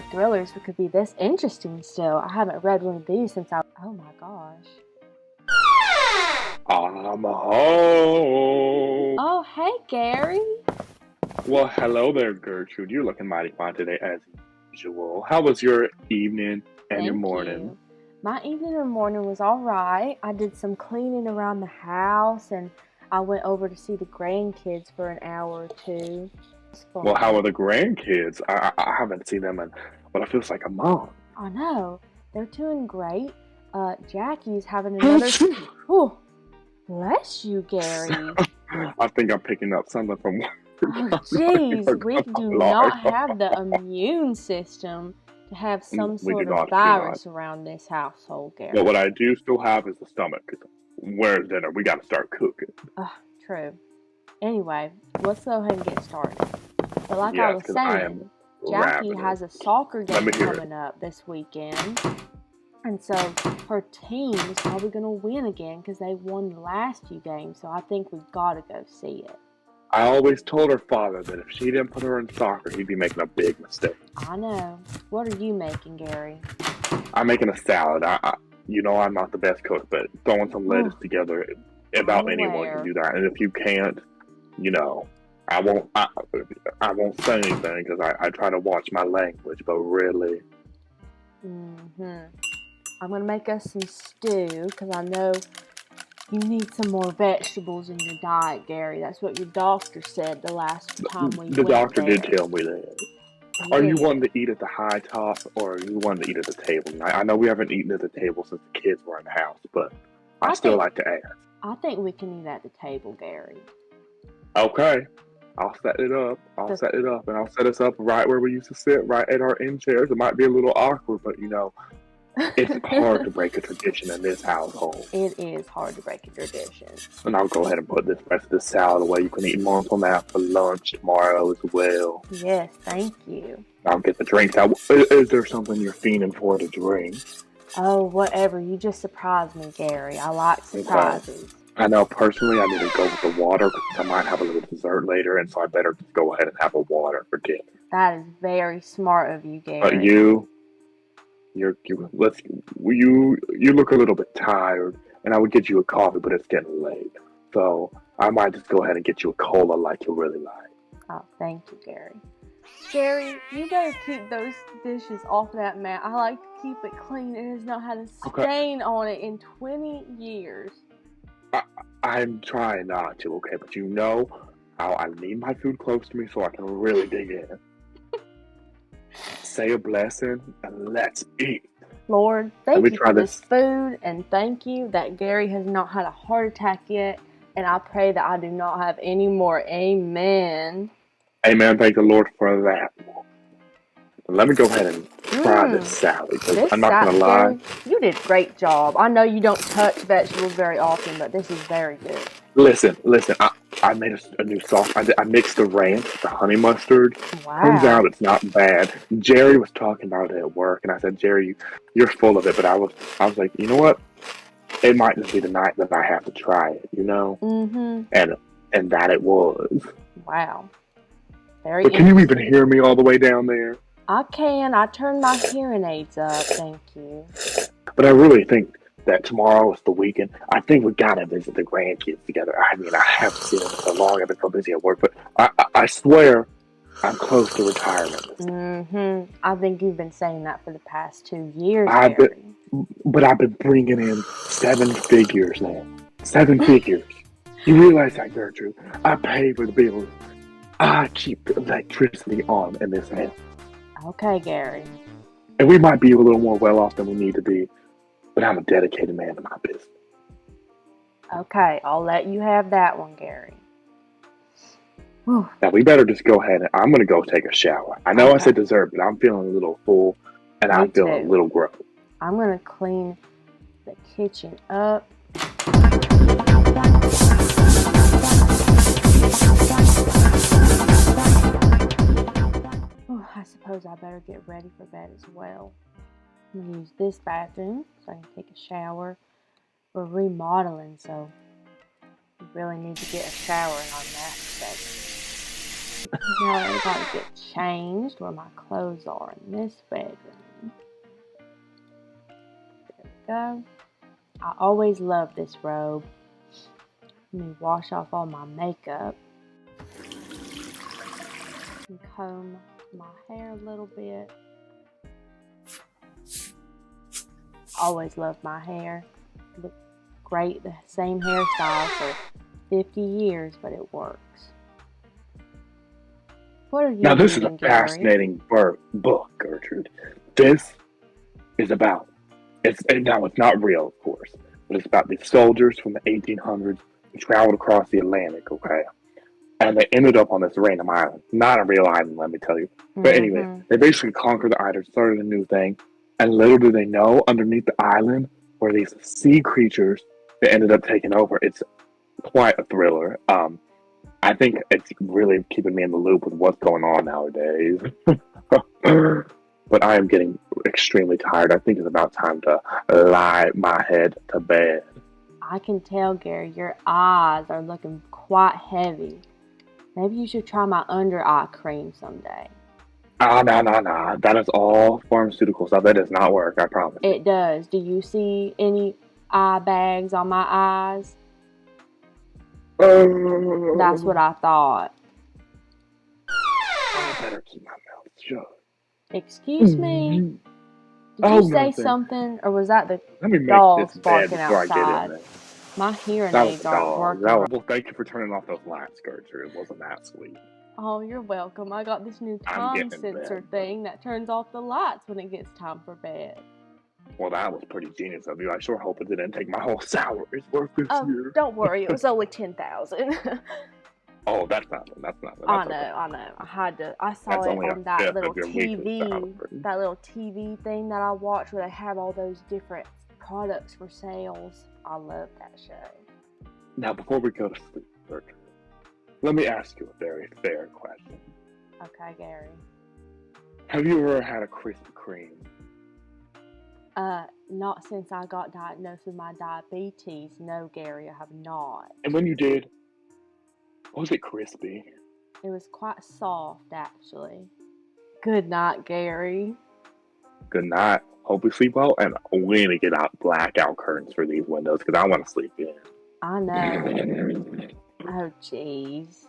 know thrillers could be this interesting still. I haven't read one of these since oh my gosh. I'm home. Oh, hey, Gary. Well, hello there, Gertrude. You're looking mighty fine today, as usual. How was your evening and your morning? You. My evening and morning was all right. I did some cleaning around the house, and I went over to see the grandkids for an hour or two. Well, how are the grandkids? I haven't seen them in what feels like a month. I know. They're doing great. Jackie's having another... Oh, bless you, Gary. I think I'm picking up something from work. Oh, jeez. We do not have the immune system to have some sort of virus around this household, Gary. But what I do still have is the stomach. Where's dinner? We got to start cooking. True. Anyway, let's go ahead and get started. But like I was saying, Jackie has a soccer game coming up this weekend. And so her team is probably going to win again because they won the last few games. So I think we've got to go see it. I always told her father that if she didn't put her in soccer, he'd be making a big mistake. I know. What are you making, Gary? I'm making a salad. I'm not the best cook, but throwing some lettuce together, about anyone can do that. And if you can't, I won't say anything because I try to watch my language, but really. I'm going to make us some stew because I know you need some more vegetables in your diet, Gary. That's what your doctor said the last time we went there. The doctor did tell me that. Yeah. Are you wanting to eat at the high top or are you wanting to eat at the table? I know we haven't eaten at the table since the kids were in the house, but I still like to ask. I think we can eat at the table, Gary. Okay. I'll set it up. And I'll set us up right where we used to sit, right at our end chairs. It might be a little awkward, but it's hard to break a tradition in this household. It is hard to break a tradition. And I'll go ahead and put this rest of the salad away. You can eat more from that for lunch tomorrow as well. Yes, thank you. I'll get the drinks out. Is there something you're fiending for to drink? Oh, whatever. You just surprised me, Gary. I like surprises. Okay. I know personally I need to go with the water because I might have a little dessert later, and so I better just go ahead and have a water for dinner. That is very smart of you, Gary. But you look a little bit tired, and I would get you a coffee, but it's getting late. So I might just go ahead and get you a cola like you really like. Oh, thank you, Gary. Gary, you gotta keep those dishes off that mat. I like to keep it clean. It has not had a stain on it in 20 years. I'm trying not to, okay? But I need my food close to me so I can really dig in. Say a blessing and let's eat. Lord, thank you for this food, and thank you that Gary has not had a heart attack yet, and I pray that I do not have any more. Amen. Amen. Thank the Lord for that. Let me go ahead and try this salad, because I'm not going to lie. You did a great job. I know you don't touch vegetables very often, but this is very good. Listen. I made a new sauce. I mixed the ranch, the honey mustard. Wow. Turns out it's not bad. Jerry was talking about it at work, and I said, Jerry, you're full of it. But I was like, you know what? It might just be the night that I have to try it, Mm-hmm. And that it was. Wow. But can you even hear me all the way down there? I can. I turned my hearing aids up. Thank you. But I really think that tomorrow is the weekend. I think we gotta visit the grandkids together. I haven't seen them in so long. I've been so busy at work, but I swear I'm close to retirement. Mm-hmm. I think you've been saying that for the past 2 years. But I've been bringing in 7 figures now. 7 figures. You realize that, Gertrude? I pay for the bills. I keep the electricity on in this house. Okay, Gary. And we might be a little more well off than we need to be. But I'm a dedicated man to my business. Okay, I'll let you have that one, Gary. Whew. Now, we better just go ahead and I'm going to go take a shower. I know I said dessert, but I'm feeling a little full and I'm feeling a little gross. I'm going to clean the kitchen up. I suppose I better get ready for bed as well. I'm going to use this bathroom so I can take a shower. We're remodeling, so we really need to get a shower in our master bedroom. Now I gotta get changed where my clothes are in this bedroom. There we go. I always love this robe. Let me wash off all my makeup. And comb my hair a little bit. Always loved my hair. Look great, the same hairstyle for 50 years, but it works. What are you Now, this reading, is a fascinating book, Gertrude. This is about, it's not real, of course, but it's about these soldiers from the 1800s who traveled across the Atlantic, okay? And they ended up on this random island. Not a real island, let me tell you. But anyway, they basically conquered the island, started a new thing, and little do they know, underneath the island were these sea creatures that ended up taking over. It's quite a thriller. I think it's really keeping me in the loop with what's going on nowadays. But I am getting extremely tired. I think it's about time to lie my head to bed. I can tell, Gary, your eyes are looking quite heavy. Maybe you should try my under eye cream someday. No. That is all pharmaceutical stuff. That does not work, I promise. It does. Do you see any eye bags on my eyes? That's what I thought. I better keep my mouth shut. Excuse me? Did you say something, or was that the dogs barking outside? My hearing aids aren't working. Well, thank you for turning off those lights, Gertrude. Wasn't that sweet? Oh, you're welcome. I got this new time sensor thing that turns off the lights when it gets time for bed. Well, that was pretty genius of you. I sure hope it didn't take my whole salary's worth this year. Don't worry. It was only $10,000. Oh, that's nothing. I know. I saw it on that little TV, that little TV thing that I watch where they have all those different products for sales. I love that show. Now, before we go to sleep, Gertrude, let me ask you a very fair question. Okay, Gary. Have you ever had a Krispy Kreme? Not since I got diagnosed with my diabetes. No, Gary, I have not. And when you did, was it crispy? It was quite soft, actually. Good night, Gary. Good night. Hope you sleep well, and we're gonna get out blackout curtains for these windows because I want to sleep in. I know. Oh, jeez.